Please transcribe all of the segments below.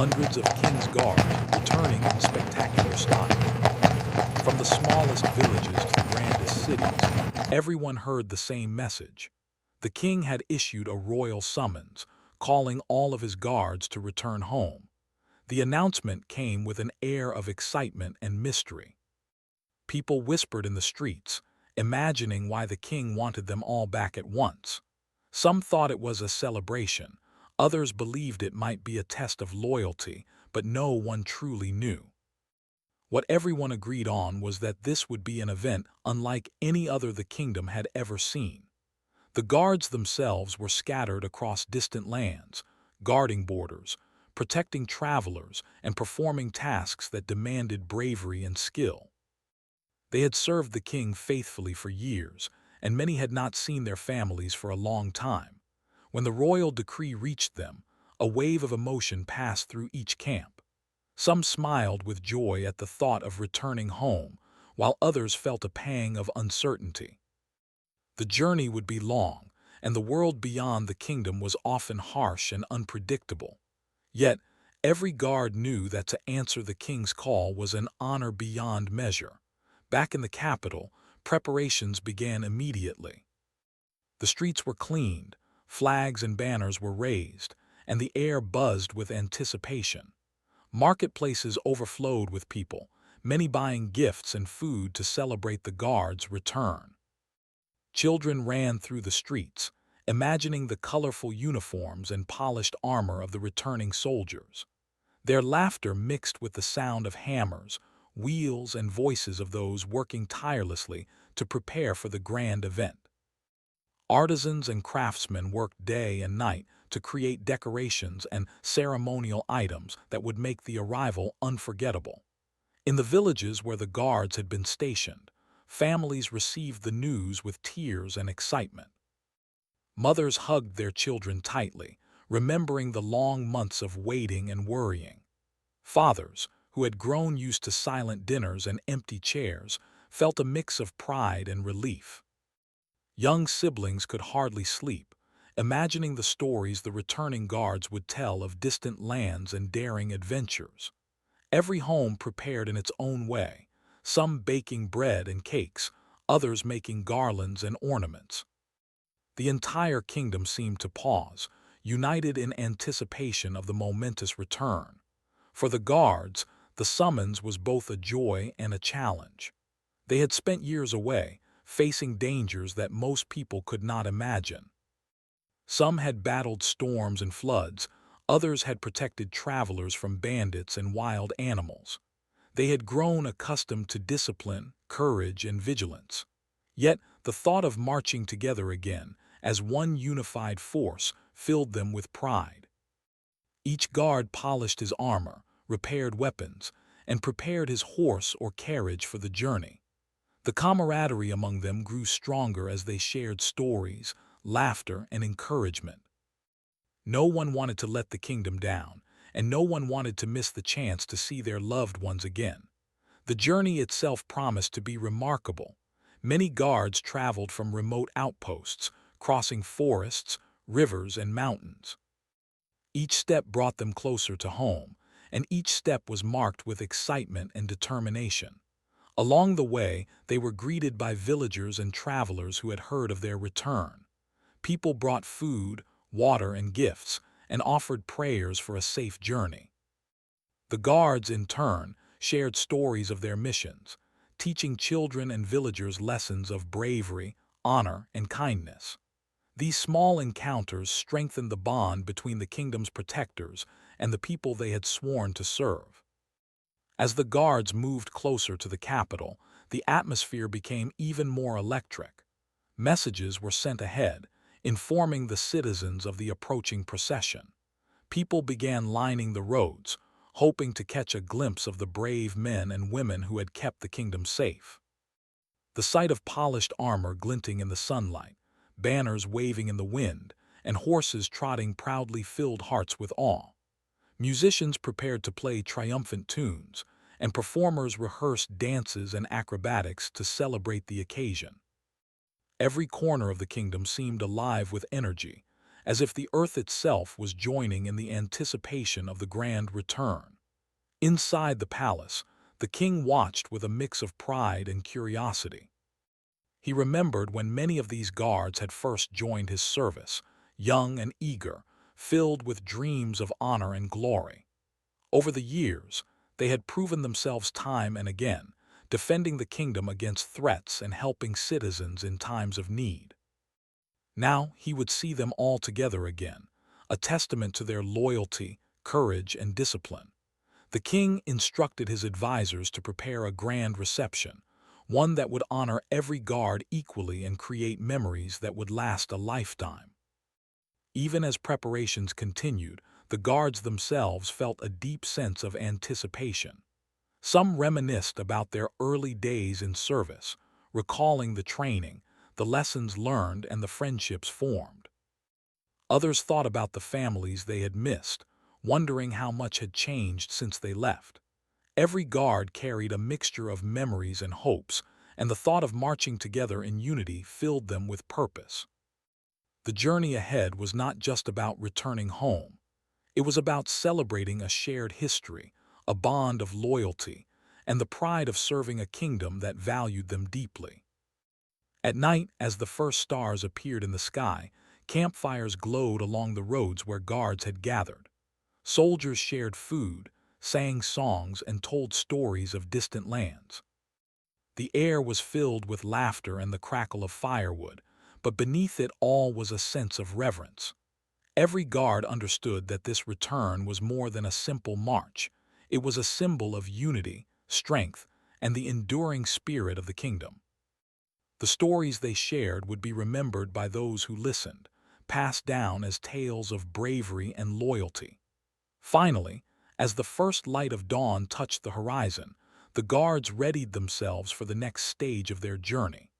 hundreds of king's guards returning in spectacular style. From the smallest villages to the grandest cities, everyone heard the same message. The king had issued a royal summons, calling all of his guards to return home. The announcement came with an air of excitement and mystery. People whispered in the streets, imagining why the king wanted them all back at once. Some thought it was a celebration, others believed it might be a test of loyalty, but no one truly knew. What everyone agreed on was that this would be an event unlike any other the kingdom had ever seen. The guards themselves were scattered across distant lands, guarding borders, protecting travelers, and performing tasks that demanded bravery and skill. They had served the king faithfully for years, and many had not seen their families for a long time. When the royal decree reached them, a wave of emotion passed through each camp. Some smiled with joy at the thought of returning home, while others felt a pang of uncertainty. The journey would be long, and the world beyond the kingdom was often harsh and unpredictable. Yet, every guard knew that to answer the king's call was an honor beyond measure. Back in the capital, preparations began immediately. The streets were cleaned, flags and banners were raised, and the air buzzed with anticipation. Marketplaces overflowed with people, many buying gifts and food to celebrate the guards' return. Children ran through the streets, imagining the colorful uniforms and polished armor of the returning soldiers. Their laughter mixed with the sound of hammers, wheels, and voices of those working tirelessly to prepare for the grand event. Artisans and craftsmen worked day and night to create decorations and ceremonial items that would make the arrival unforgettable. In the villages where the guards had been stationed, families received the news with tears and excitement. Mothers hugged their children tightly, remembering the long months of waiting and worrying. Fathers, who had grown used to silent dinners and empty chairs, felt a mix of pride and relief. Young siblings could hardly sleep, imagining the stories the returning guards would tell of distant lands and daring adventures. Every home prepared in its own way, some baking bread and cakes, others making garlands and ornaments. The entire kingdom seemed to pause, united in anticipation of the momentous return. For the guards, the summons was both a joy and a challenge. They had spent years away, facing dangers that most people could not imagine. Some had battled storms and floods, others had protected travelers from bandits and wild animals. They had grown accustomed to discipline, courage, and vigilance. Yet the thought of marching together again, as one unified force, filled them with pride. Each guard polished his armor, repaired weapons, and prepared his horse or carriage for the journey. The camaraderie among them grew stronger as they shared stories, laughter, and encouragement. No one wanted to let the kingdom down, and no one wanted to miss the chance to see their loved ones again. The journey itself promised to be remarkable. Many guards traveled from remote outposts, crossing forests, rivers, and mountains. Each step brought them closer to home, and each step was marked with excitement and determination. Along the way, they were greeted by villagers and travelers who had heard of their return. People brought food, water, and gifts, and offered prayers for a safe journey. The guards, in turn, shared stories of their missions, teaching children and villagers lessons of bravery, honor, and kindness. These small encounters strengthened the bond between the kingdom's protectors and the people they had sworn to serve. As the guards moved closer to the capital, the atmosphere became even more electric. Messages were sent ahead, informing the citizens of the approaching procession. People began lining the roads, hoping to catch a glimpse of the brave men and women who had kept the kingdom safe. The sight of polished armor glinting in the sunlight, banners waving in the wind, and horses trotting proudly filled hearts with awe. Musicians prepared to play triumphant tunes, and performers rehearsed dances and acrobatics to celebrate the occasion. Every corner of the kingdom seemed alive with energy, as if the earth itself was joining in the anticipation of the grand return. Inside the palace, the king watched with a mix of pride and curiosity. He remembered when many of these guards had first joined his service, young and eager, filled with dreams of honor and glory. Over the years, they had proven themselves time and again, defending the kingdom against threats and helping citizens in times of need. Now he would see them all together again, a testament to their loyalty, courage, and discipline. The king instructed his advisors to prepare a grand reception, one that would honor every guard equally and create memories that would last a lifetime. Even as preparations continued, the guards themselves felt a deep sense of anticipation. Some reminisced about their early days in service, recalling the training, the lessons learned, and the friendships formed. Others thought about the families they had missed, wondering how much had changed since they left. Every guard carried a mixture of memories and hopes, and the thought of marching together in unity filled them with purpose. The journey ahead was not just about returning home. It was about celebrating a shared history, a bond of loyalty, and the pride of serving a kingdom that valued them deeply. At night, as the first stars appeared in the sky, campfires glowed along the roads where guards had gathered. Soldiers shared food, sang songs, and told stories of distant lands. The air was filled with laughter and the crackle of firewood, but beneath it all was a sense of reverence. Every guard understood that this return was more than a simple march. It was a symbol of unity, strength, and the enduring spirit of the kingdom. The stories they shared would be remembered by those who listened, passed down as tales of bravery and loyalty. Finally, as the first light of dawn touched the horizon, the guards readied themselves for the next stage of their journey.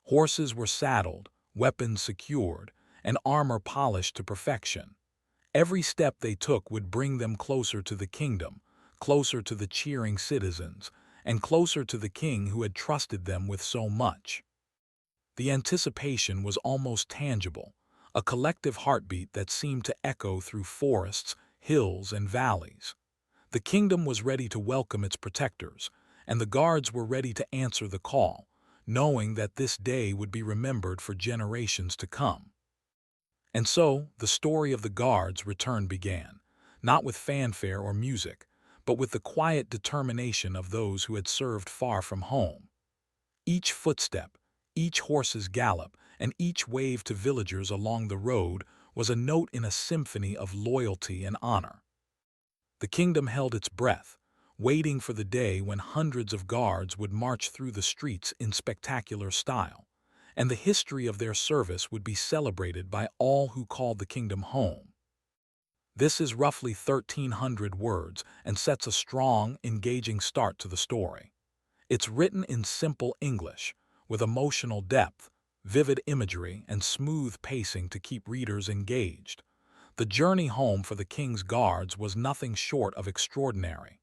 Horses were saddled, weapons secured, and armor polished to perfection. Every step they took would bring them closer to the kingdom, closer to the cheering citizens, and closer to the king who had trusted them with so much. The anticipation was almost tangible, a collective heartbeat that seemed to echo through forests, hills, and valleys. The kingdom was ready to welcome its protectors, and the guards were ready to answer the call, knowing that this day would be remembered for generations to come. And so, the story of the guards' return began, not with fanfare or music, but with the quiet determination of those who had served far from home. Each footstep, each horse's gallop, and each wave to villagers along the road was a note in a symphony of loyalty and honor. The kingdom held its breath, waiting for the day when hundreds of guards would march through the streets in spectacular style, and the history of their service would be celebrated by all who called the kingdom home. This is roughly 1,300 words and sets a strong, engaging start to the story. It's written in simple English, with emotional depth, vivid imagery, and smooth pacing to keep readers engaged. The journey home for the king's guards was nothing short of extraordinary.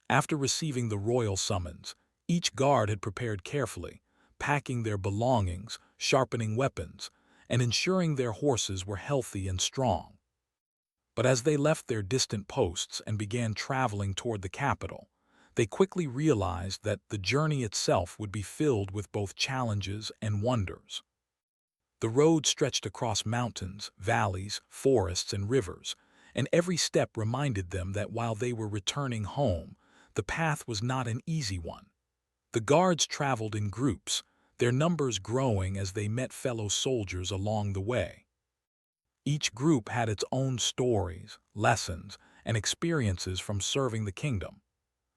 After receiving the royal summons, each guard had prepared carefully, packing their belongings, sharpening weapons, and ensuring their horses were healthy and strong. But as they left their distant posts and began traveling toward the capital, they quickly realized that the journey itself would be filled with both challenges and wonders. The road stretched across mountains, valleys, forests, and rivers, and every step reminded them that while they were returning home, the path was not an easy one. The guards traveled in groups, their numbers growing as they met fellow soldiers along the way. Each group had its own stories, lessons, and experiences from serving the kingdom.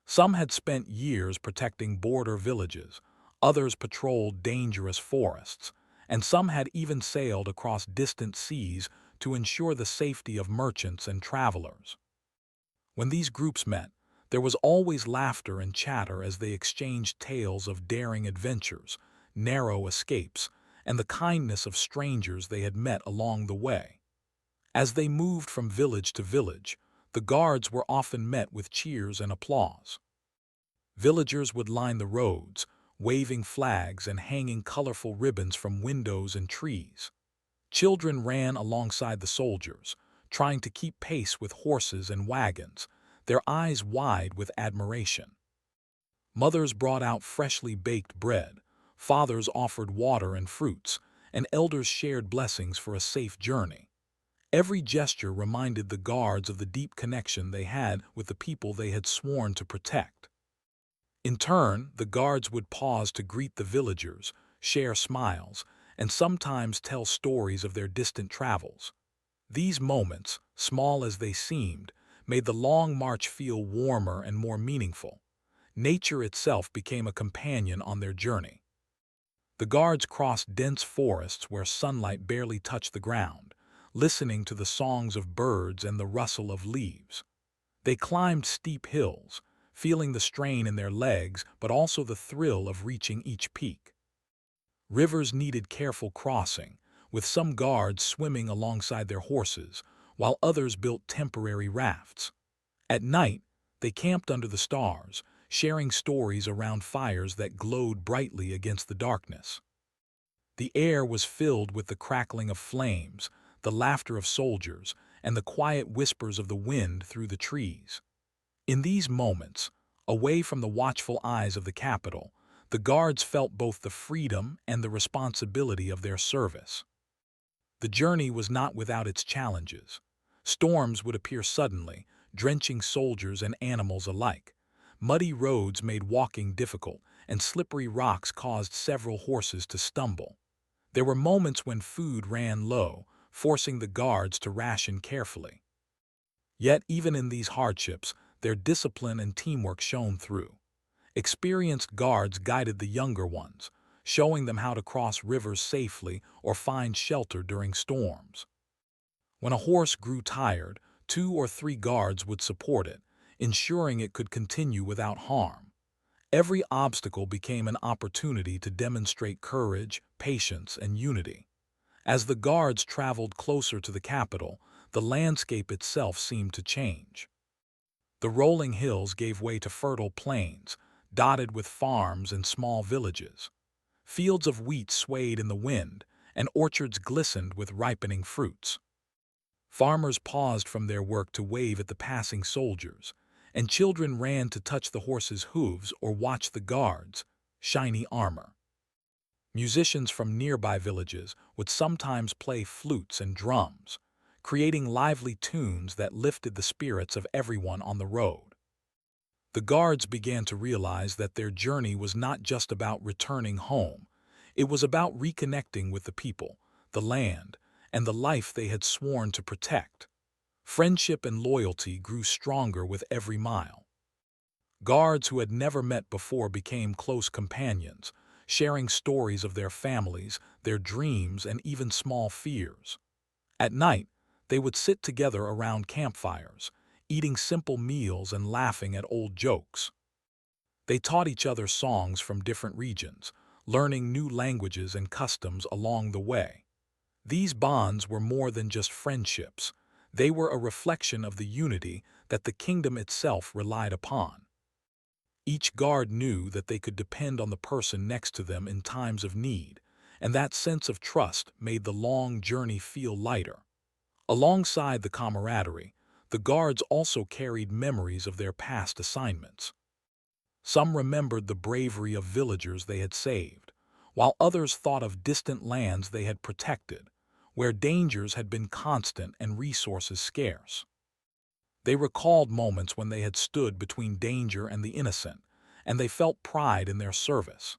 Some had spent years protecting border villages, others patrolled dangerous forests, and some had even sailed across distant seas to ensure the safety of merchants and travelers. When these groups met, there was always laughter and chatter as they exchanged tales of daring adventures, narrow escapes, and the kindness of strangers they had met along the way. As they moved from village to village, the guards were often met with cheers and applause. Villagers would line the roads, waving flags and hanging colorful ribbons from windows and trees. Children ran alongside the soldiers, trying to keep pace with horses and wagons, their eyes wide with admiration. Mothers brought out freshly baked bread, fathers offered water and fruits, and elders shared blessings for a safe journey. Every gesture reminded the guards of the deep connection they had with the people they had sworn to protect. In turn, the guards would pause to greet the villagers, share smiles, and sometimes tell stories of their distant travels. These moments, small as they seemed, made the long march feel warmer and more meaningful. Nature itself became a companion on their journey. The guards crossed dense forests where sunlight barely touched the ground, listening to the songs of birds and the rustle of leaves. They climbed steep hills, feeling the strain in their legs but also the thrill of reaching each peak. Rivers needed careful crossing, with some guards swimming alongside their horses, while others built temporary rafts. At night, they camped under the stars, sharing stories around fires that glowed brightly against the darkness. The air was filled with the crackling of flames, the laughter of soldiers, and the quiet whispers of the wind through the trees. In these moments, away from the watchful eyes of the capital, the guards felt both the freedom and the responsibility of their service. The journey was not without its challenges. Storms would appear suddenly, drenching soldiers and animals alike. Muddy roads made walking difficult, and slippery rocks caused several horses to stumble. There were moments when food ran low, forcing the guards to ration carefully. Yet, even in these hardships, their discipline and teamwork shone through. Experienced guards guided the younger ones, showing them how to cross rivers safely or find shelter during storms. When a horse grew tired, 2 or 3 guards would support it, ensuring it could continue without harm. Every obstacle became an opportunity to demonstrate courage, patience, and unity. As the guards traveled closer to the capital, the landscape itself seemed to change. The rolling hills gave way to fertile plains, dotted with farms and small villages. Fields of wheat swayed in the wind, and orchards glistened with ripening fruits. Farmers paused from their work to wave at the passing soldiers, and children ran to touch the horses' hooves or watch the guards' shiny armor. Musicians from nearby villages would sometimes play flutes and drums, creating lively tunes that lifted the spirits of everyone on the road. The guards began to realize that their journey was not just about returning home. It was about reconnecting with the people, the land, and the life they had sworn to protect. Friendship and loyalty grew stronger with every mile. Guards who had never met before became close companions, sharing stories of their families, their dreams, and even small fears. At night, they would sit together around campfires, eating simple meals and laughing at old jokes. They taught each other songs from different regions, learning new languages and customs along the way. These bonds were more than just friendships. They were a reflection of the unity that the kingdom itself relied upon. Each guard knew that they could depend on the person next to them in times of need, and that sense of trust made the long journey feel lighter. Alongside the camaraderie, the guards also carried memories of their past assignments. Some remembered the bravery of villagers they had saved, while others thought of distant lands they had protected, where dangers had been constant and resources scarce. They recalled moments when they had stood between danger and the innocent, and they felt pride in their service.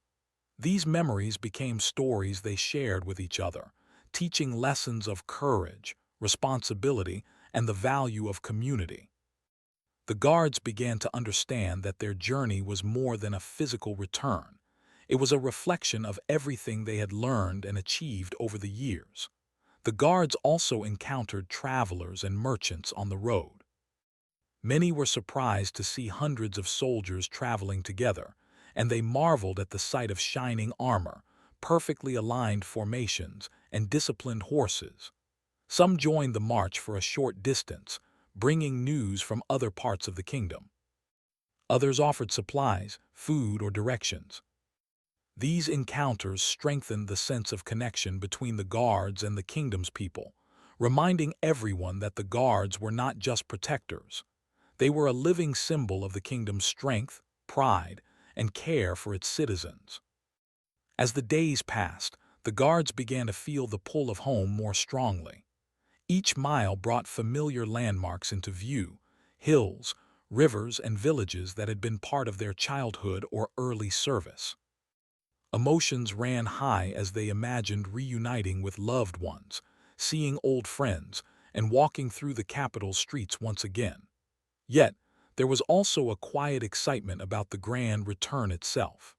These memories became stories they shared with each other, teaching lessons of courage, responsibility, and the value of community. The guards began to understand that their journey was more than a physical return. It was a reflection of everything they had learned and achieved over the years. The guards also encountered travelers and merchants on the road. Many were surprised to see hundreds of soldiers traveling together, and they marveled at the sight of shining armor, perfectly aligned formations, and disciplined horses. Some joined the march for a short distance, bringing news from other parts of the kingdom. Others offered supplies, food, or directions. These encounters strengthened the sense of connection between the guards and the kingdom's people, reminding everyone that the guards were not just protectors. They were a living symbol of the kingdom's strength, pride, and care for its citizens. As the days passed, the guards began to feel the pull of home more strongly. Each mile brought familiar landmarks into view: hills, rivers, and villages that had been part of their childhood or early service. Emotions ran high as they imagined reuniting with loved ones, seeing old friends, and walking through the capital's streets once again. Yet, there was also a quiet excitement about the grand return itself.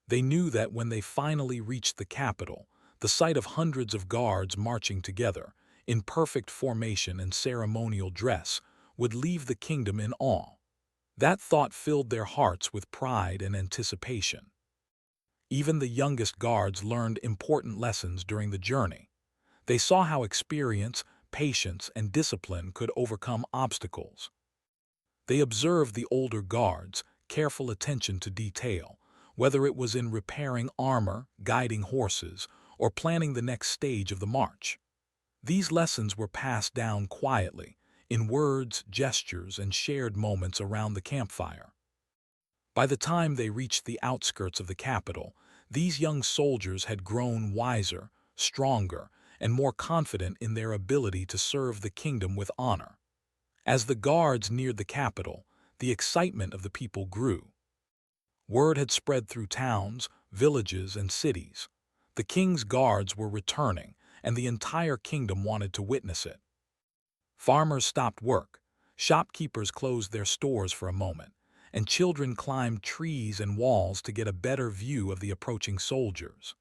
They knew that when they finally reached the capital, the sight of hundreds of guards marching together, in perfect formation and ceremonial dress, would leave the kingdom in awe. That thought filled their hearts with pride and anticipation. Even the youngest guards learned important lessons during the journey. They saw how experience, patience, and discipline could overcome obstacles. They observed the older guards' careful attention to detail, whether it was in repairing armor, guiding horses, or planning the next stage of the march. These lessons were passed down quietly, in words, gestures, and shared moments around the campfire. By the time they reached the outskirts of the capital, these young soldiers had grown wiser, stronger, and more confident in their ability to serve the kingdom with honor. As the guards neared the capital, the excitement of the people grew. Word had spread through towns, villages, and cities. The king's guards were returning, and the entire kingdom wanted to witness it. Farmers stopped work, shopkeepers closed their stores for a moment, and children climbed trees and walls to get a better view of the approaching soldiers.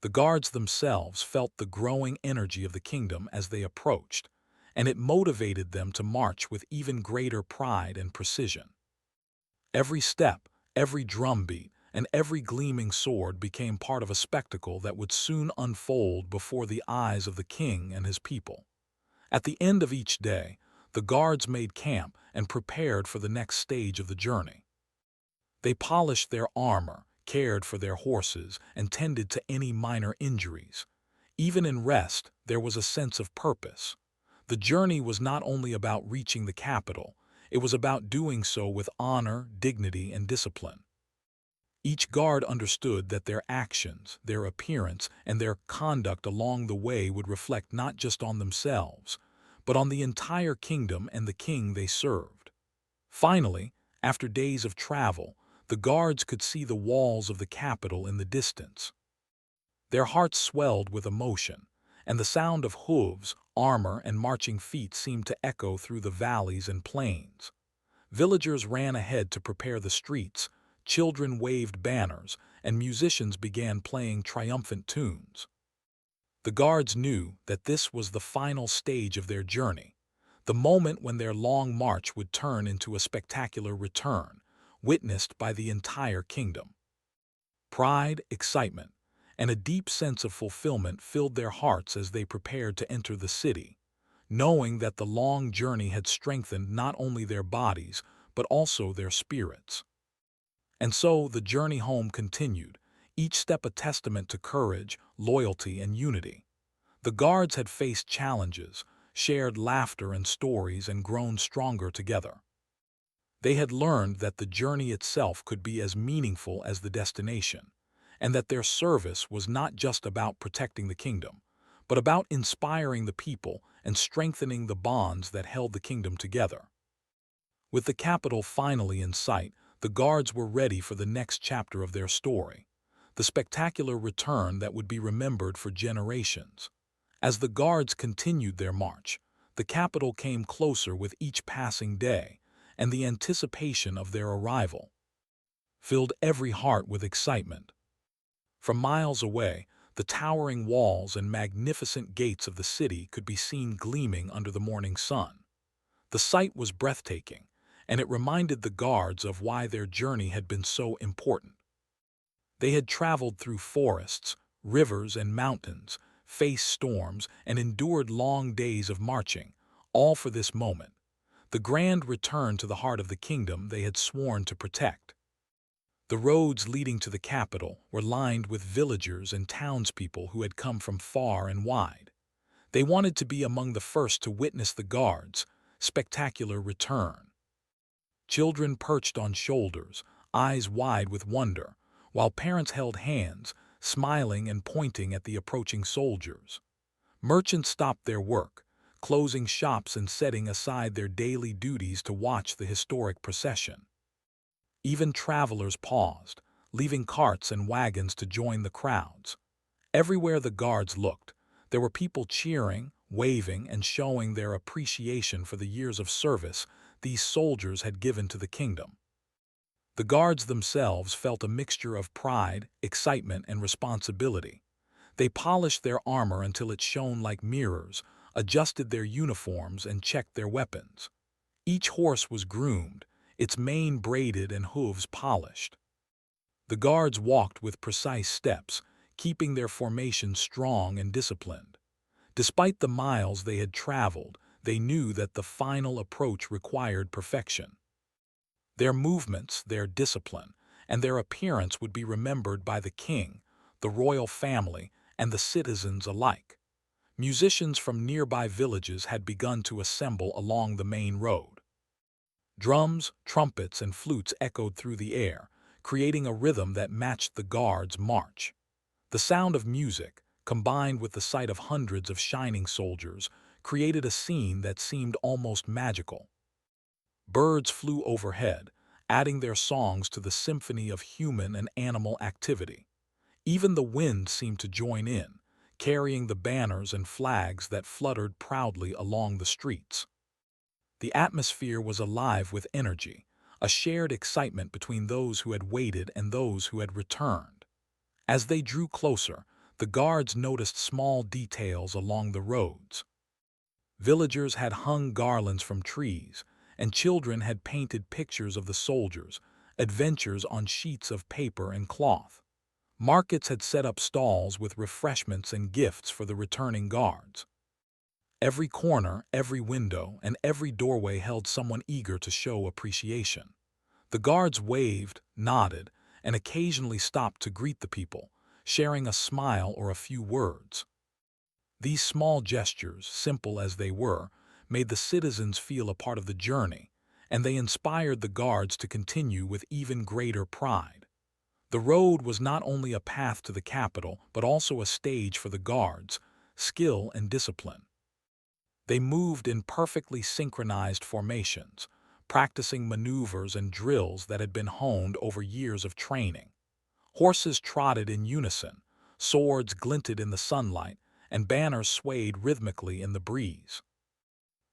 The guards themselves felt the growing energy of the kingdom as they approached, and it motivated them to march with even greater pride and precision. Every step, every drumbeat, and every gleaming sword became part of a spectacle that would soon unfold before the eyes of the king and his people. At the end of each day, the guards made camp and prepared for the next stage of the journey. They polished their armor, cared for their horses, and tended to any minor injuries. Even in rest, there was a sense of purpose. The journey was not only about reaching the capital, it was about doing so with honor, dignity, and discipline. Each guard understood that their actions, their appearance, and their conduct along the way would reflect not just on themselves, but on the entire kingdom and the king they served. Finally, after days of travel, the guards could see the walls of the capital in the distance. Their hearts swelled with emotion, and the sound of hooves, armor, and marching feet seemed to echo through the valleys and plains. Villagers ran ahead to prepare the streets, children waved banners, and musicians began playing triumphant tunes. The guards knew that this was the final stage of their journey, the moment when their long march would turn into a spectacular return, witnessed by the entire kingdom. Pride, excitement, and a deep sense of fulfillment filled their hearts as they prepared to enter the city, knowing that the long journey had strengthened not only their bodies, but also their spirits. And so the journey home continued, each step a testament to courage, loyalty, and unity. The guards had faced challenges, shared laughter and stories, and grown stronger together. They had learned that the journey itself could be as meaningful as the destination, and that their service was not just about protecting the kingdom, but about inspiring the people and strengthening the bonds that held the kingdom together. With the capital finally in sight, the guards were ready for the next chapter of their story, the spectacular return that would be remembered for generations. As the guards continued their march, the capital came closer with each passing day, and the anticipation of their arrival filled every heart with excitement. From miles away, the towering walls and magnificent gates of the city could be seen gleaming under the morning sun. The sight was breathtaking, and it reminded the guards of why their journey had been so important. They had traveled through forests, rivers, and mountains, faced storms, and endured long days of marching, all for this moment, the grand return to the heart of the kingdom they had sworn to protect. The roads leading to the capital were lined with villagers and townspeople who had come from far and wide. They wanted to be among the first to witness the guards' spectacular return. Children perched on shoulders, eyes wide with wonder, while parents held hands, smiling and pointing at the approaching soldiers. Merchants stopped their work, closing shops and setting aside their daily duties to watch the historic procession. Even travelers paused, leaving carts and wagons to join the crowds. Everywhere the guards looked, there were people cheering, waving, and showing their appreciation for the years of service these soldiers had given to the kingdom. The guards themselves felt a mixture of pride, excitement, and responsibility. They polished their armor until it shone like mirrors, adjusted their uniforms, and checked their weapons. Each horse was groomed, its mane braided and hooves polished. The guards walked with precise steps, keeping their formation strong and disciplined. Despite the miles they had traveled, they knew that the final approach required perfection. Their movements, their discipline, and their appearance would be remembered by the king, the royal family, and the citizens alike. Musicians from nearby villages had begun to assemble along the main road. Drums, trumpets, and flutes echoed through the air, creating a rhythm that matched the guards' march. The sound of music, combined with the sight of hundreds of shining soldiers, created a scene that seemed almost magical. Birds flew overhead, adding their songs to the symphony of human and animal activity. Even the wind seemed to join in, carrying the banners and flags that fluttered proudly along the streets. The atmosphere was alive with energy, a shared excitement between those who had waited and those who had returned. As they drew closer, the guards noticed small details along the roads. Villagers had hung garlands from trees, and children had painted pictures of the soldiers' adventures on sheets of paper and cloth. Markets had set up stalls with refreshments and gifts for the returning guards. Every corner, every window, and every doorway held someone eager to show appreciation. The guards waved, nodded, and occasionally stopped to greet the people, sharing a smile or a few words. These small gestures, simple as they were, made the citizens feel a part of the journey, and they inspired the guards to continue with even greater pride. The road was not only a path to the capital, but also a stage for the guards' skill and discipline. They moved in perfectly synchronized formations, practicing maneuvers and drills that had been honed over years of training. Horses trotted in unison, swords glinted in the sunlight, and banners swayed rhythmically in the breeze.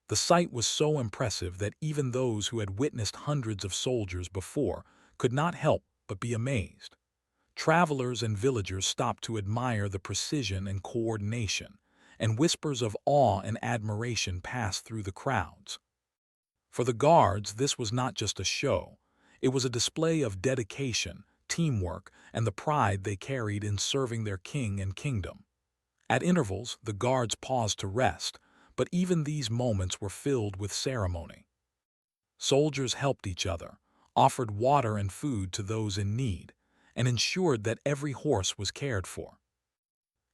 The sight was so impressive that even those who had witnessed hundreds of soldiers before could not help but be amazed. Travelers and villagers stopped to admire the precision and coordination, and whispers of awe and admiration passed through the crowds. For the guards, this was not just a show. It was a display of dedication, teamwork, and the pride they carried in serving their king and kingdom. At intervals, the guards paused to rest, but even these moments were filled with ceremony. Soldiers helped each other, offered water and food to those in need, and ensured that every horse was cared for.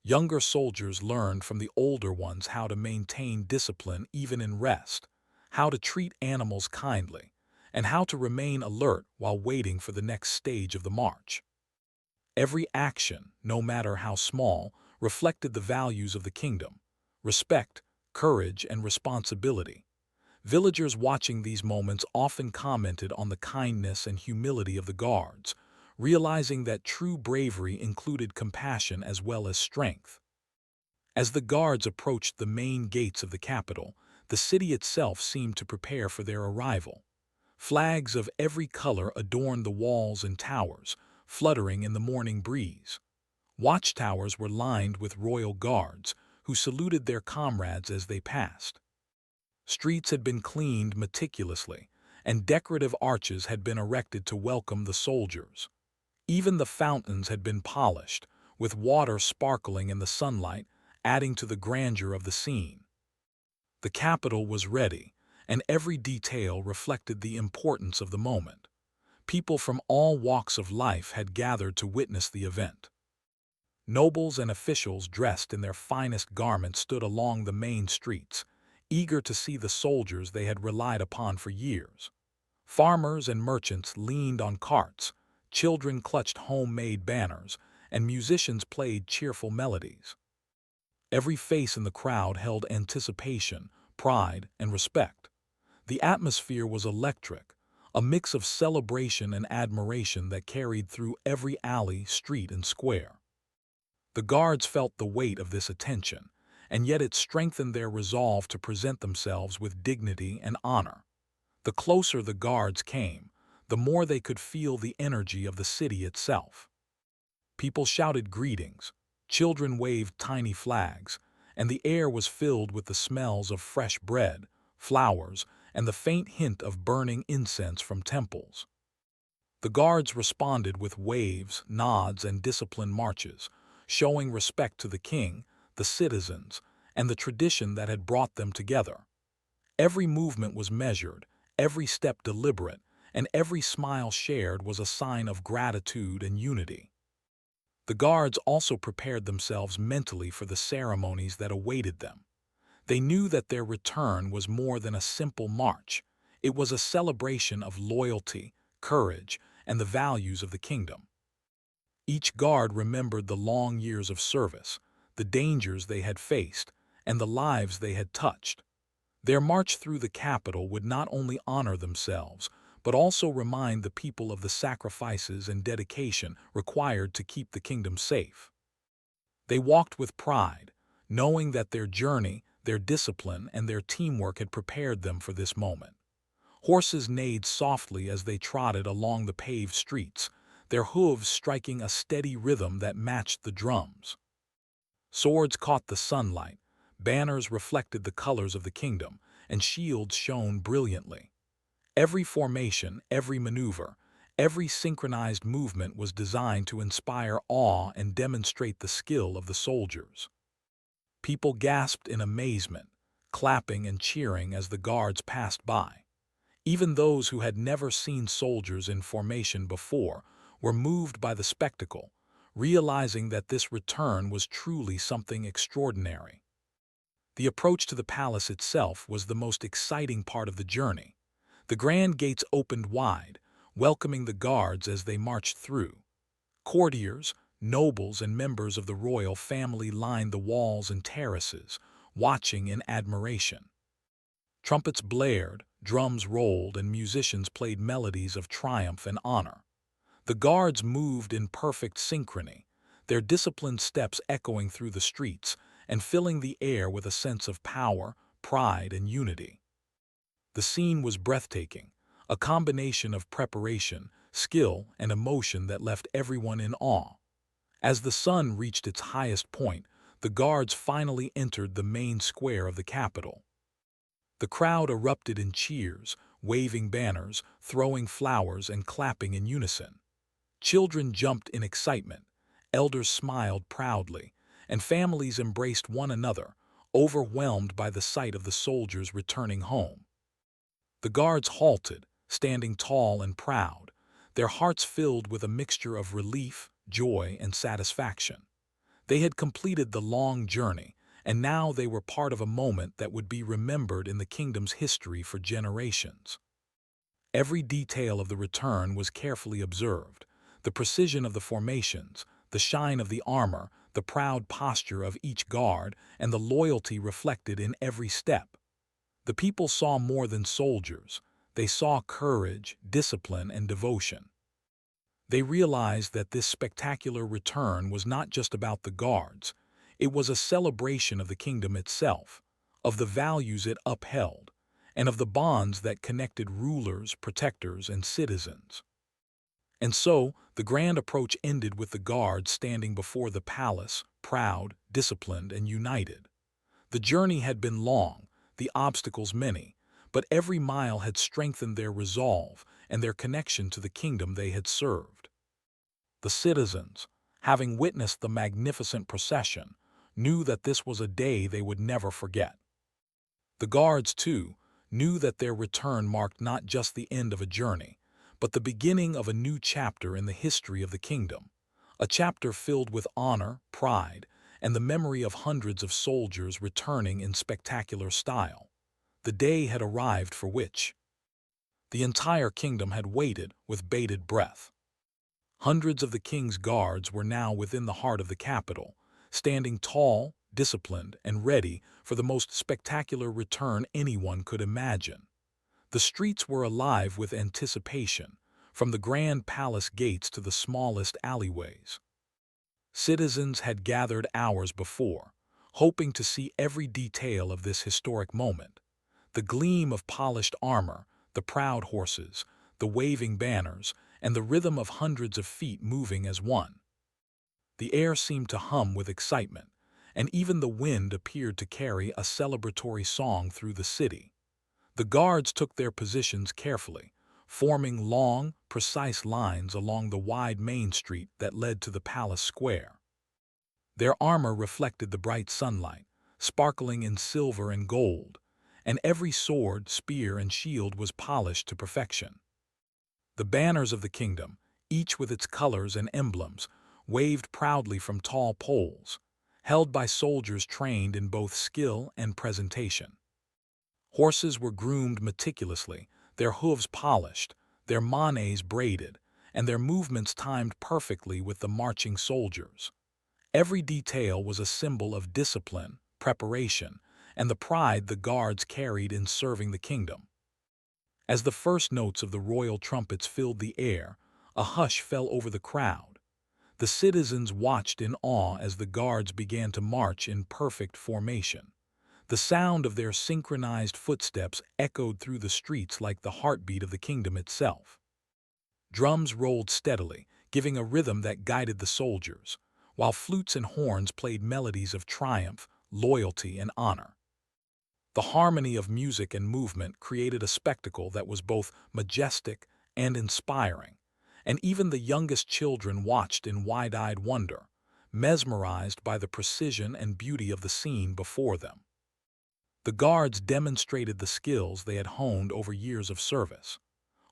Younger soldiers learned from the older ones how to maintain discipline even in rest, how to treat animals kindly, and how to remain alert while waiting for the next stage of the march. Every action, no matter how small, reflected the values of the kingdom: respect, courage, and responsibility. Villagers watching these moments often commented on the kindness and humility of the guards, realizing that true bravery included compassion as well as strength. As the guards approached the main gates of the capital, the city itself seemed to prepare for their arrival. Flags of every color adorned the walls and towers, fluttering in the morning breeze. Watchtowers were lined with royal guards, who saluted their comrades as they passed. Streets had been cleaned meticulously, and decorative arches had been erected to welcome the soldiers. Even the fountains had been polished, with water sparkling in the sunlight, adding to the grandeur of the scene. The capital was ready, and every detail reflected the importance of the moment. People from all walks of life had gathered to witness the event. Nobles and officials dressed in their finest garments stood along the main streets, eager to see the soldiers they had relied upon for years. Farmers and merchants leaned on carts, children clutched homemade banners, and musicians played cheerful melodies. Every face in the crowd held anticipation, pride, and respect. The atmosphere was electric, a mix of celebration and admiration that carried through every alley, street, and square. The guards felt the weight of this attention, and yet it strengthened their resolve to present themselves with dignity and honor. The closer the guards came, the more they could feel the energy of the city itself. People shouted greetings, children waved tiny flags, and the air was filled with the smells of fresh bread, flowers, and the faint hint of burning incense from temples. The guards responded with waves, nods, and disciplined marches, showing respect to the king, the citizens, and the tradition that had brought them together. Every movement was measured, every step deliberate, and every smile shared was a sign of gratitude and unity. The guards also prepared themselves mentally for the ceremonies that awaited them. They knew that their return was more than a simple march. It was a celebration of loyalty, courage, and the values of the kingdom. Each guard remembered the long years of service, the dangers they had faced, and the lives they had touched. Their march through the capital would not only honor themselves, but also remind the people of the sacrifices and dedication required to keep the kingdom safe. They walked with pride, knowing that their journey, their discipline, and their teamwork had prepared them for this moment. Horses neighed softly as they trotted along the paved streets, their hooves striking a steady rhythm that matched the drums. Swords caught the sunlight, banners reflected the colors of the kingdom, and shields shone brilliantly. Every formation, every maneuver, every synchronized movement was designed to inspire awe and demonstrate the skill of the soldiers. People gasped in amazement, clapping and cheering as the guards passed by. Even those who had never seen soldiers in formation before were moved by the spectacle, realizing that this return was truly something extraordinary. The approach to the palace itself was the most exciting part of the journey. The grand gates opened wide, welcoming the guards as they marched through. Courtiers, nobles, and members of the royal family lined the walls and terraces, watching in admiration. Trumpets blared, drums rolled, and musicians played melodies of triumph and honor. The guards moved in perfect synchrony, their disciplined steps echoing through the streets and filling the air with a sense of power, pride, and unity. The scene was breathtaking, a combination of preparation, skill, and emotion that left everyone in awe. As the sun reached its highest point, the guards finally entered the main square of the capital. The crowd erupted in cheers, waving banners, throwing flowers, and clapping in unison. Children jumped in excitement, elders smiled proudly, and families embraced one another, overwhelmed by the sight of the soldiers returning home. The guards halted, standing tall and proud, their hearts filled with a mixture of relief, joy, and satisfaction. They had completed the long journey, and now they were part of a moment that would be remembered in the kingdom's history for generations. Every detail of the return was carefully observed: the precision of the formations, the shine of the armor, the proud posture of each guard, and the loyalty reflected in every step. The people saw more than soldiers. They saw courage, discipline, and devotion. They realized that this spectacular return was not just about the guards. It was a celebration of the kingdom itself, of the values it upheld, and of the bonds that connected rulers, protectors, and citizens. And so, the grand approach ended with the guards standing before the palace, proud, disciplined, and united. The journey had been long, the obstacles many, but every mile had strengthened their resolve and their connection to the kingdom they had served. The citizens, having witnessed the magnificent procession, knew that this was a day they would never forget. The guards, too, knew that their return marked not just the end of a journey, but the beginning of a new chapter in the history of the kingdom, a chapter filled with honor, pride, and the memory of hundreds of soldiers returning in spectacular style. The day had arrived for which the entire kingdom had waited with bated breath. Hundreds of the king's guards were now within the heart of the capital, standing tall, disciplined, and ready for the most spectacular return anyone could imagine. The streets were alive with anticipation, from the grand palace gates to the smallest alleyways. Citizens had gathered hours before, hoping to see every detail of this historic moment. The gleam of polished armor, the proud horses, the waving banners, and the rhythm of hundreds of feet moving as one. The air seemed to hum with excitement, and even the wind appeared to carry a celebratory song through the city. The guards took their positions carefully, forming long, precise lines along the wide main street that led to the palace square. Their armor reflected the bright sunlight, sparkling in silver and gold, and every sword, spear, and shield was polished to perfection. The banners of the kingdom, each with its colors and emblems, waved proudly from tall poles, held by soldiers trained in both skill and presentation. Horses were groomed meticulously, their hooves polished, their manets braided, and their movements timed perfectly with the marching soldiers. Every detail was a symbol of discipline, preparation, and the pride the guards carried in serving the kingdom. As the first notes of the royal trumpets filled the air, a hush fell over the crowd. The citizens watched in awe as the guards began to march in perfect formation. The sound of their synchronized footsteps echoed through the streets like the heartbeat of the kingdom itself. Drums rolled steadily, giving a rhythm that guided the soldiers, while flutes and horns played melodies of triumph, loyalty, and honor. The harmony of music and movement created a spectacle that was both majestic and inspiring, and even the youngest children watched in wide-eyed wonder, mesmerized by the precision and beauty of the scene before them. The guards demonstrated the skills they had honed over years of service.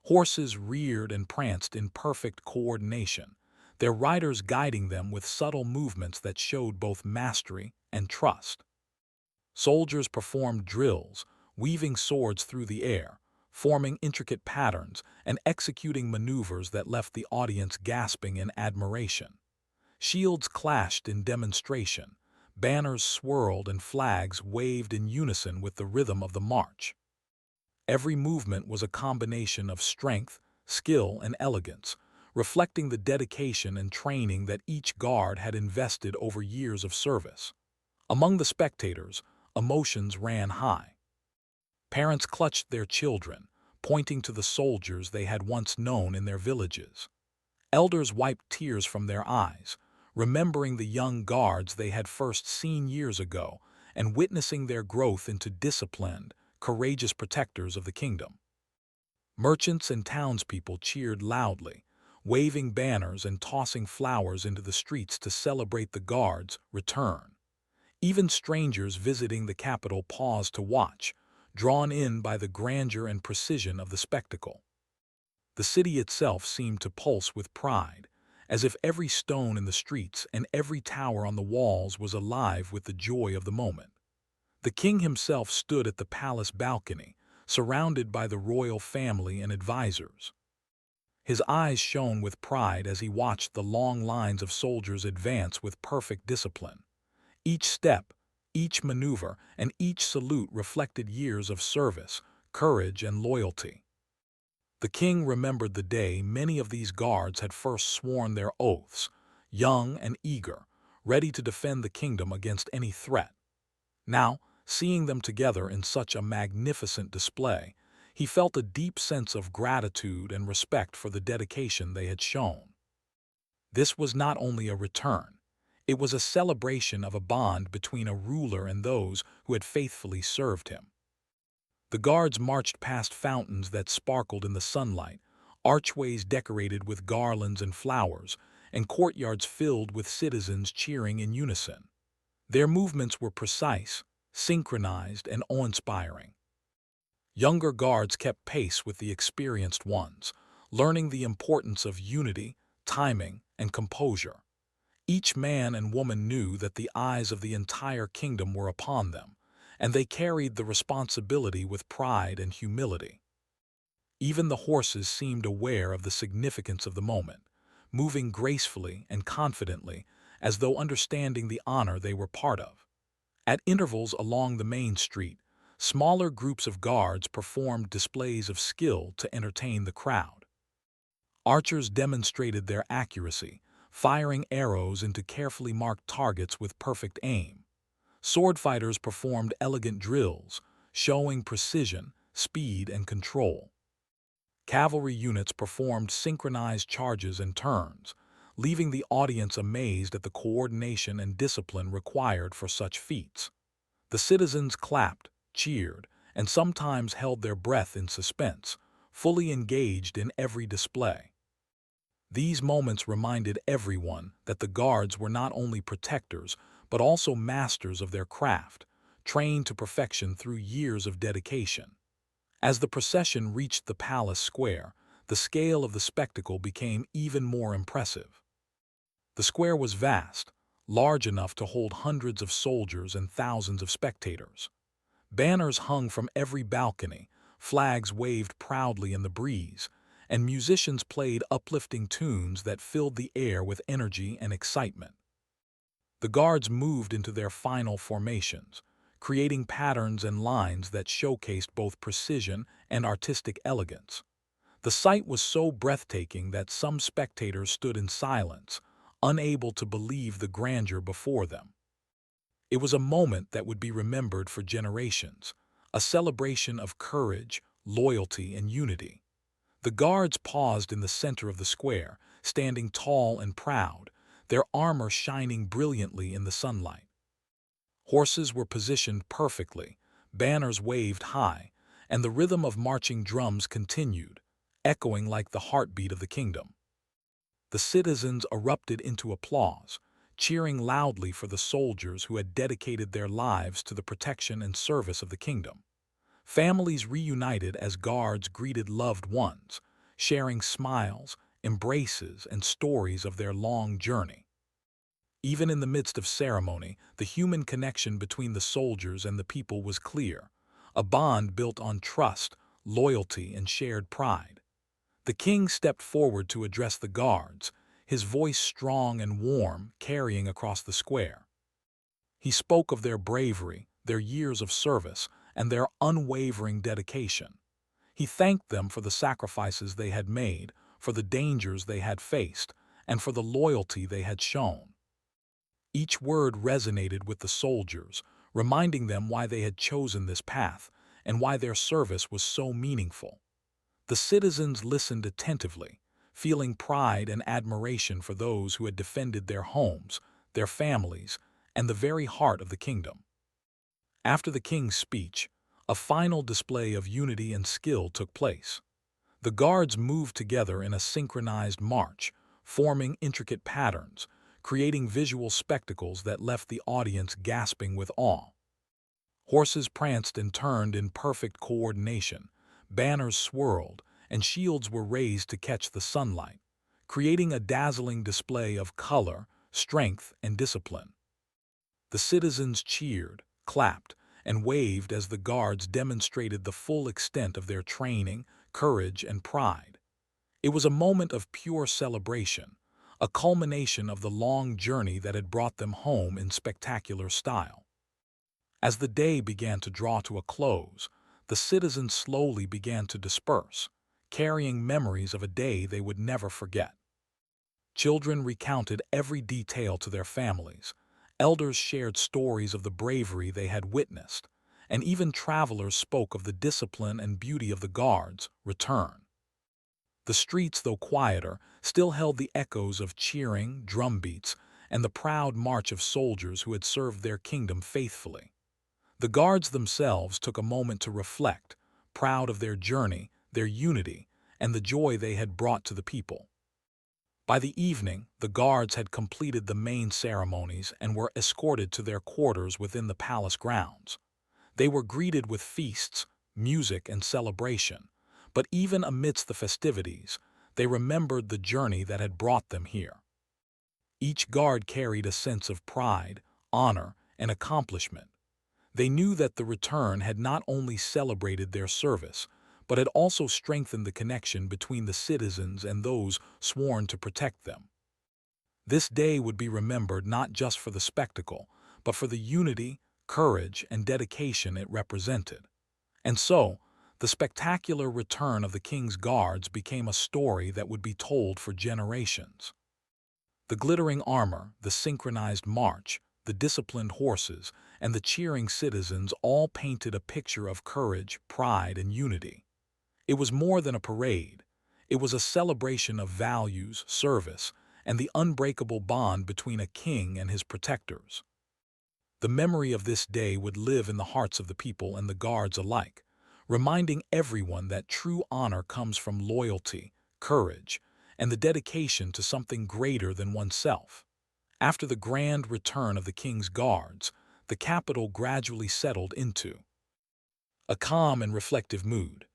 Horses reared and pranced in perfect coordination, their riders guiding them with subtle movements that showed both mastery and trust. Soldiers performed drills, weaving swords through the air, forming intricate patterns, and executing maneuvers that left the audience gasping in admiration. Shields clashed in demonstration, banners swirled, and flags waved in unison with the rhythm of the march. Every movement was a combination of strength, skill, and elegance, reflecting the dedication and training that each guard had invested over years of service. Among the spectators, emotions ran high. Parents clutched their children, pointing to the soldiers they had once known in their villages. Elders wiped tears from their eyes, remembering the young guards they had first seen years ago and witnessing their growth into disciplined, courageous protectors of the kingdom. Merchants and townspeople cheered loudly, waving banners and tossing flowers into the streets to celebrate the guards' return. Even strangers visiting the capital paused to watch, drawn in by the grandeur and precision of the spectacle. The city itself seemed to pulse with pride, as if every stone in the streets and every tower on the walls was alive with the joy of the moment. The king himself stood at the palace balcony, surrounded by the royal family and advisors. His eyes shone with pride as he watched the long lines of soldiers advance with perfect discipline. Each step, each maneuver, and each salute reflected years of service, courage, and loyalty. The king remembered the day many of these guards had first sworn their oaths, young and eager, ready to defend the kingdom against any threat. Now, seeing them together in such a magnificent display, he felt a deep sense of gratitude and respect for the dedication they had shown. This was not only a return, it was a celebration of a bond between a ruler and those who had faithfully served him. The guards marched past fountains that sparkled in the sunlight, archways decorated with garlands and flowers, and courtyards filled with citizens cheering in unison. Their movements were precise, synchronized, and awe-inspiring. Younger guards kept pace with the experienced ones, learning the importance of unity, timing, and composure. Each man and woman knew that the eyes of the entire kingdom were upon them, and they carried the responsibility with pride and humility. Even the horses seemed aware of the significance of the moment, moving gracefully and confidently as though understanding the honor they were part of. At intervals along the main street, smaller groups of guards performed displays of skill to entertain the crowd. Archers demonstrated their accuracy, firing arrows into carefully marked targets with perfect aim. Sword fighters performed elegant drills, showing precision, speed, and control. Cavalry units performed synchronized charges and turns, leaving the audience amazed at the coordination and discipline required for such feats. The citizens clapped, cheered, and sometimes held their breath in suspense, fully engaged in every display. These moments reminded everyone that the guards were not only protectors, but also masters of their craft, trained to perfection through years of dedication. As the procession reached the palace square, the scale of the spectacle became even more impressive. The square was vast, large enough to hold hundreds of soldiers and thousands of spectators. Banners hung from every balcony, flags waved proudly in the breeze, and musicians played uplifting tunes that filled the air with energy and excitement. The guards moved into their final formations, creating patterns and lines that showcased both precision and artistic elegance. The sight was so breathtaking that some spectators stood in silence, unable to believe the grandeur before them. It was a moment that would be remembered for generations, a celebration of courage, loyalty, and unity. The guards paused in the center of the square, standing tall and proud, their armor shining brilliantly in the sunlight. Horses were positioned perfectly, banners waved high, and the rhythm of marching drums continued, echoing like the heartbeat of the kingdom. The citizens erupted into applause, cheering loudly for the soldiers who had dedicated their lives to the protection and service of the kingdom. Families reunited as guards greeted loved ones, sharing smiles, embraces, and stories of their long journey. Even in the midst of ceremony, the human connection between the soldiers and the people was clear, a bond built on trust, loyalty, and shared pride. The king stepped forward to address the guards, his voice strong and warm, carrying across the square. He spoke of their bravery, their years of service, and their unwavering dedication. He thanked them for the sacrifices they had made, for the dangers they had faced, and for the loyalty they had shown. Each word resonated with the soldiers, reminding them why they had chosen this path and why their service was so meaningful. The citizens listened attentively, feeling pride and admiration for those who had defended their homes, their families, and the very heart of the kingdom. After the king's speech, a final display of unity and skill took place. The guards moved together in a synchronized march, forming intricate patterns, creating visual spectacles that left the audience gasping with awe. Horses pranced and turned in perfect coordination, banners swirled, and shields were raised to catch the sunlight, creating a dazzling display of color, strength, and discipline. The citizens cheered, clapped, and waved as the guards demonstrated the full extent of their training, courage, and pride. It was a moment of pure celebration, a culmination of the long journey that had brought them home in spectacular style. As the day began to draw to a close, the citizens slowly began to disperse, carrying memories of a day they would never forget. Children recounted every detail to their families, elders shared stories of the bravery they had witnessed, and even travelers spoke of the discipline and beauty of the guards' return. The streets, though quieter, still held the echoes of cheering, drumbeats, and the proud march of soldiers who had served their kingdom faithfully. The guards themselves took a moment to reflect, proud of their journey, their unity, and the joy they had brought to the people. By the evening, the guards had completed the main ceremonies and were escorted to their quarters within the palace grounds. They were greeted with feasts, music, and celebration, but even amidst the festivities, they remembered the journey that had brought them here. Each guard carried a sense of pride, honor, and accomplishment. They knew that the return had not only celebrated their service, but had also strengthened the connection between the citizens and those sworn to protect them. This day would be remembered not just for the spectacle, but for the unity, courage, and dedication it represented. And so, the spectacular return of the king's guards became a story that would be told for generations. The glittering armor, the synchronized march, the disciplined horses, and the cheering citizens all painted a picture of courage, pride, and unity. It was more than a parade. It was a celebration of values, service, and the unbreakable bond between a king and his protectors. The memory of this day would live in the hearts of the people and the guards alike, reminding everyone that true honor comes from loyalty, courage, and the dedication to something greater than oneself. After the grand return of the king's guards, the capital gradually settled into a calm and reflective mood.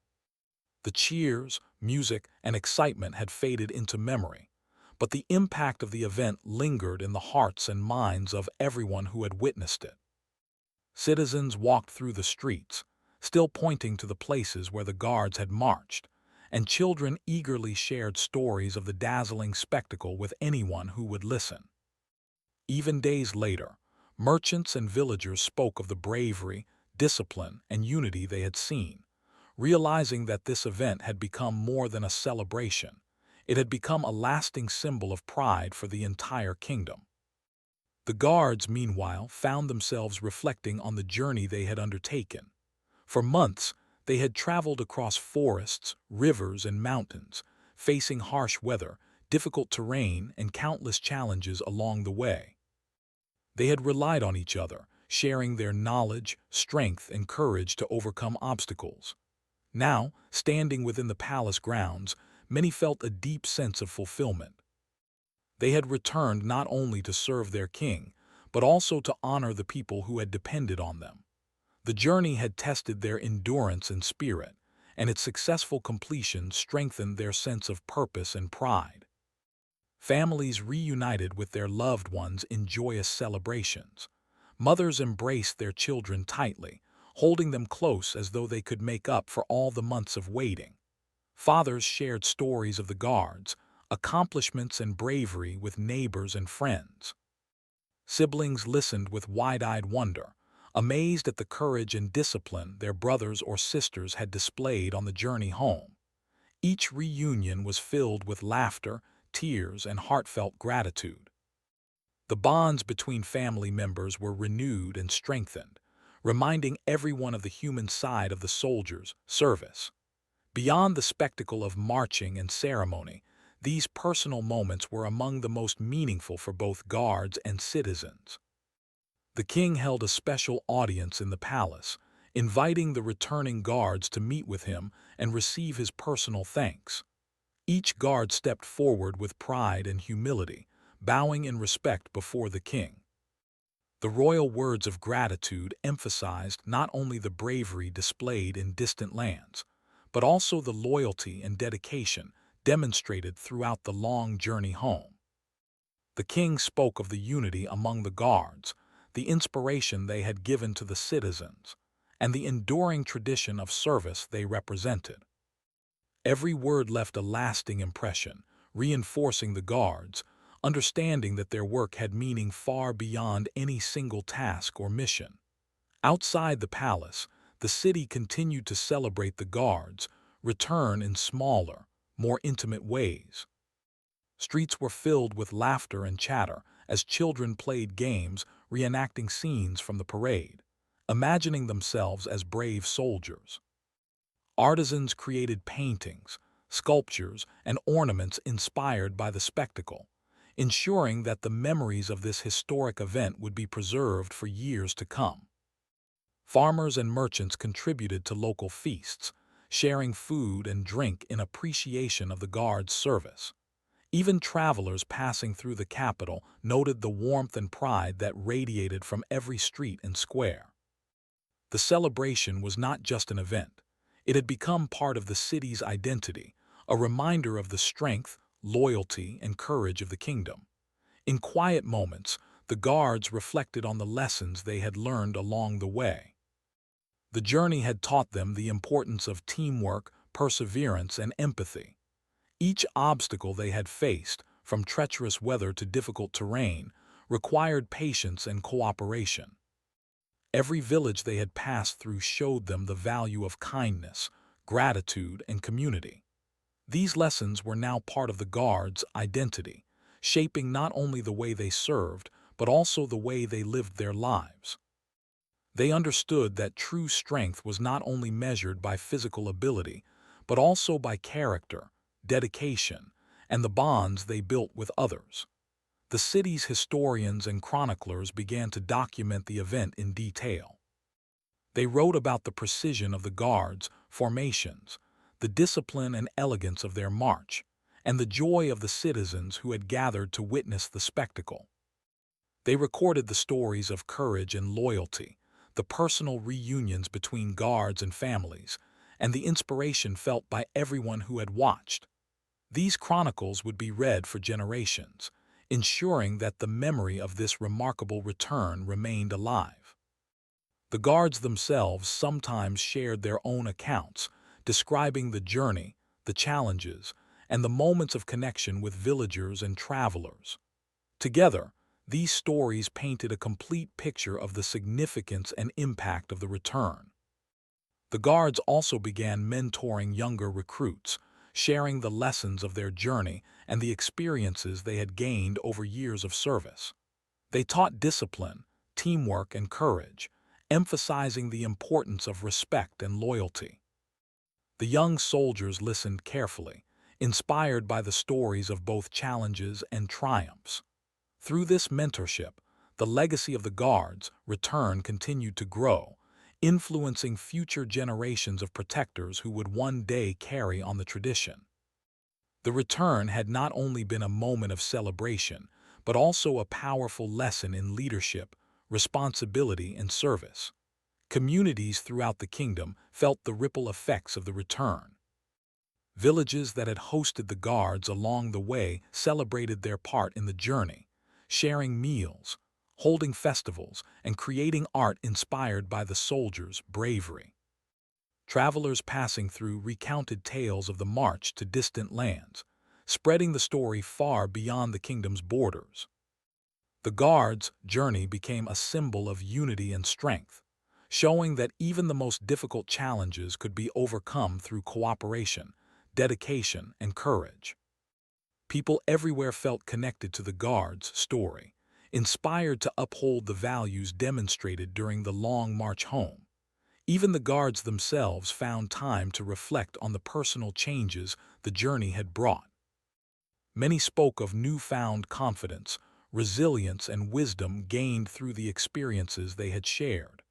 The cheers, music, and excitement had faded into memory, but the impact of the event lingered in the hearts and minds of everyone who had witnessed it. Citizens walked through the streets, still pointing to the places where the guards had marched, and children eagerly shared stories of the dazzling spectacle with anyone who would listen. Even days later, merchants and villagers spoke of the bravery, discipline, and unity they had seen, realizing that this event had become more than a celebration. It had become a lasting symbol of pride for the entire kingdom. The guards, meanwhile, found themselves reflecting on the journey they had undertaken. For months, they had traveled across forests, rivers, and mountains, facing harsh weather, difficult terrain, and countless challenges along the way. They had relied on each other, sharing their knowledge, strength, and courage to overcome obstacles. Now, standing within the palace grounds, many felt a deep sense of fulfillment. They had returned not only to serve their king, but also to honor the people who had depended on them. The journey had tested their endurance and spirit, and its successful completion strengthened their sense of purpose and pride. Families reunited with their loved ones in joyous celebrations. Mothers embraced their children tightly, holding them close as though they could make up for all the months of waiting. Fathers shared stories of the guards, accomplishments, and bravery with neighbors and friends. Siblings listened with wide-eyed wonder, amazed at the courage and discipline their brothers or sisters had displayed on the journey home. Each reunion was filled with laughter, tears, and heartfelt gratitude. The bonds between family members were renewed and strengthened, reminding everyone of the human side of the soldier's service. Beyond the spectacle of marching and ceremony, these personal moments were among the most meaningful for both guards and citizens. The king held a special audience in the palace, inviting the returning guards to meet with him and receive his personal thanks. Each guard stepped forward with pride and humility, bowing in respect before the king. The royal words of gratitude emphasized not only the bravery displayed in distant lands, but also the loyalty and dedication demonstrated throughout the long journey home. The king spoke of the unity among the guards, the inspiration they had given to the citizens, and the enduring tradition of service they represented. Every word left a lasting impression, reinforcing the guards, understanding that their work had meaning far beyond any single task or mission. Outside the palace, the city continued to celebrate the guards' return in smaller, more intimate ways. Streets were filled with laughter and chatter as children played games reenacting scenes from the parade, imagining themselves as brave soldiers. Artisans created paintings, sculptures, and ornaments inspired by the spectacle, ensuring that the memories of this historic event would be preserved for years to come. Farmers and merchants contributed to local feasts, sharing food and drink in appreciation of the guards' service. Even travelers passing through the capital noted the warmth and pride that radiated from every street and square. The celebration was not just an event. It had become part of the city's identity, a reminder of the strength, loyalty, and courage of the kingdom. In quiet moments, the guards reflected on the lessons they had learned along the way. The journey had taught them the importance of teamwork, perseverance, and empathy. Each obstacle they had faced, from treacherous weather to difficult terrain, required patience and cooperation. Every village they had passed through showed them the value of kindness, gratitude, and community. These lessons were now part of the Guards' identity, shaping not only the way they served, but also the way they lived their lives. They understood that true strength was not only measured by physical ability, but also by character, dedication, and the bonds they built with others. The city's historians and chroniclers began to document the event in detail. They wrote about the precision of the guards' formations, the discipline and elegance of their march, and the joy of the citizens who had gathered to witness the spectacle. They recorded the stories of courage and loyalty, the personal reunions between guards and families, and the inspiration felt by everyone who had watched. These chronicles would be read for generations, ensuring that the memory of this remarkable return remained alive. The guards themselves sometimes shared their own accounts, describing the journey, the challenges, and the moments of connection with villagers and travelers. Together, these stories painted a complete picture of the significance and impact of the return. The guards also began mentoring younger recruits, sharing the lessons of their journey and the experiences they had gained over years of service. They taught discipline, teamwork, and courage, emphasizing the importance of respect and loyalty. The young soldiers listened carefully, inspired by the stories of both challenges and triumphs. Through this mentorship, the legacy of the Guards' return continued to grow, influencing future generations of protectors who would one day carry on the tradition. The return had not only been a moment of celebration, but also a powerful lesson in leadership, responsibility, and service. Communities throughout the kingdom felt the ripple effects of the return. Villages that had hosted the Guards along the way celebrated their part in the journey, sharing meals, holding festivals, and creating art inspired by the soldiers' bravery. Travelers passing through recounted tales of the march to distant lands, spreading the story far beyond the kingdom's borders. The Guards' journey became a symbol of unity and strength, showing that even the most difficult challenges could be overcome through cooperation, dedication, and courage. People everywhere felt connected to the Guards' story, inspired to uphold the values demonstrated during the long march home. Even the Guards themselves found time to reflect on the personal changes the journey had brought. Many spoke of newfound confidence, resilience, and wisdom gained through the experiences they had shared.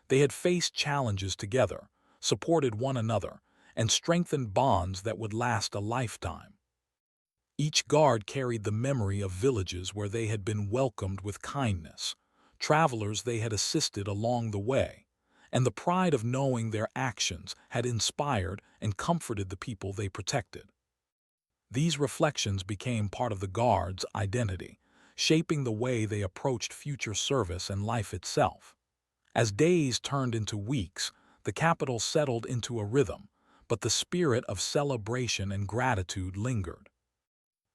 They had faced challenges together, supported one another, and strengthened bonds that would last a lifetime. Each guard carried the memory of villages where they had been welcomed with kindness, travelers they had assisted along the way, and the pride of knowing their actions had inspired and comforted the people they protected. These reflections became part of the Guards' identity, shaping the way they approached future service and life itself. As days turned into weeks, the capital settled into a rhythm, but the spirit of celebration and gratitude lingered.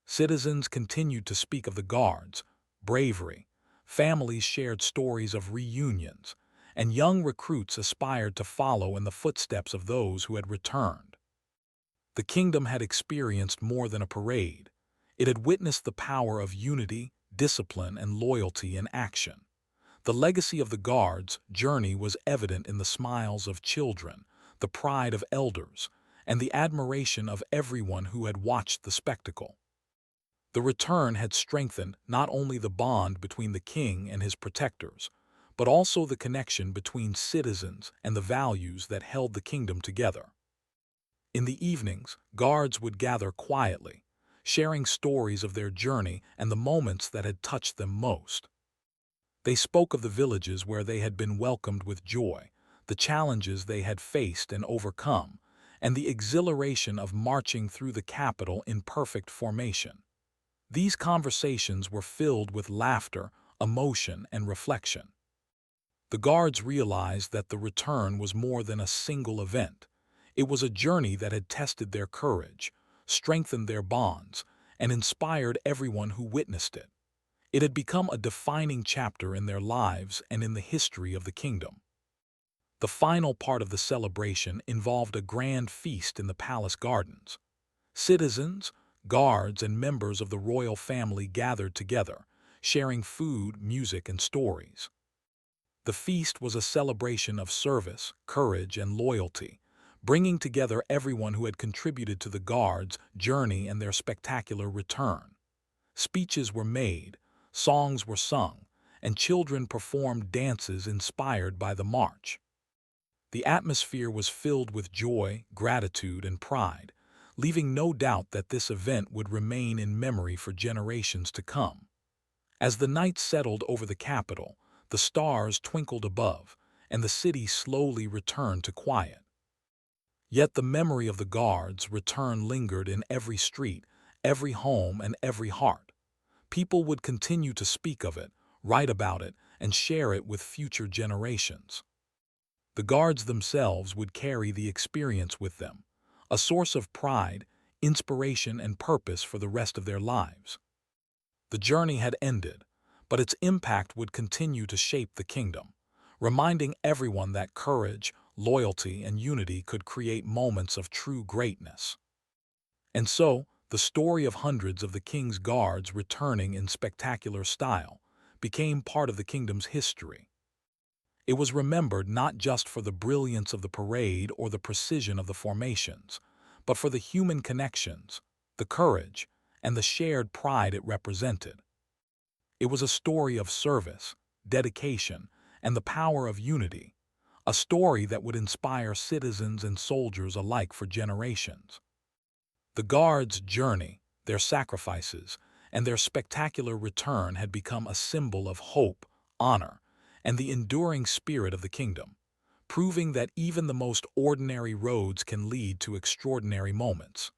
Citizens continued to speak of the Guards' bravery, families shared stories of reunions, and young recruits aspired to follow in the footsteps of those who had returned. The kingdom had experienced more than a parade. It had witnessed the power of unity, discipline, and loyalty in action. The legacy of the Guards' journey was evident in the smiles of children, the pride of elders, and the admiration of everyone who had watched the spectacle. The return had strengthened not only the bond between the king and his protectors, but also the connection between citizens and the values that held the kingdom together. In the evenings, guards would gather quietly, sharing stories of their journey and the moments that had touched them most. They spoke of the villages where they had been welcomed with joy, the challenges they had faced and overcome, and the exhilaration of marching through the capital in perfect formation. These conversations were filled with laughter, emotion, and reflection. The guards realized that the return was more than a single event. It was a journey that had tested their courage, strengthened their bonds, and inspired everyone who witnessed it. It had become a defining chapter in their lives and in the history of the kingdom. The final part of the celebration involved a grand feast in the palace gardens. Citizens, guards, and members of the royal family gathered together, sharing food, music, and stories. The feast was a celebration of service, courage, and loyalty, bringing together everyone who had contributed to the guards' journey and their spectacular return. Speeches were made, songs were sung, and children performed dances inspired by the march. The atmosphere was filled with joy, gratitude, and pride, leaving no doubt that this event would remain in memory for generations to come. As the night settled over the capital, the stars twinkled above, and the city slowly returned to quiet. Yet the memory of the guards' return lingered in every street, every home, and every heart. People would continue to speak of it, write about it, and share it with future generations. The guards themselves would carry the experience with them, a source of pride, inspiration, and purpose for the rest of their lives. The journey had ended, but its impact would continue to shape the kingdom, reminding everyone that courage, loyalty, and unity could create moments of true greatness. And so, the story of hundreds of the king's guards returning in spectacular style became part of the kingdom's history. It was remembered not just for the brilliance of the parade or the precision of the formations, but for the human connections, the courage, and the shared pride it represented. It was a story of service, dedication, and the power of unity, a story that would inspire citizens and soldiers alike for generations. The Guards' journey, their sacrifices, and their spectacular return had become a symbol of hope, honor, and the enduring spirit of the kingdom, proving that even the most ordinary roads can lead to extraordinary moments.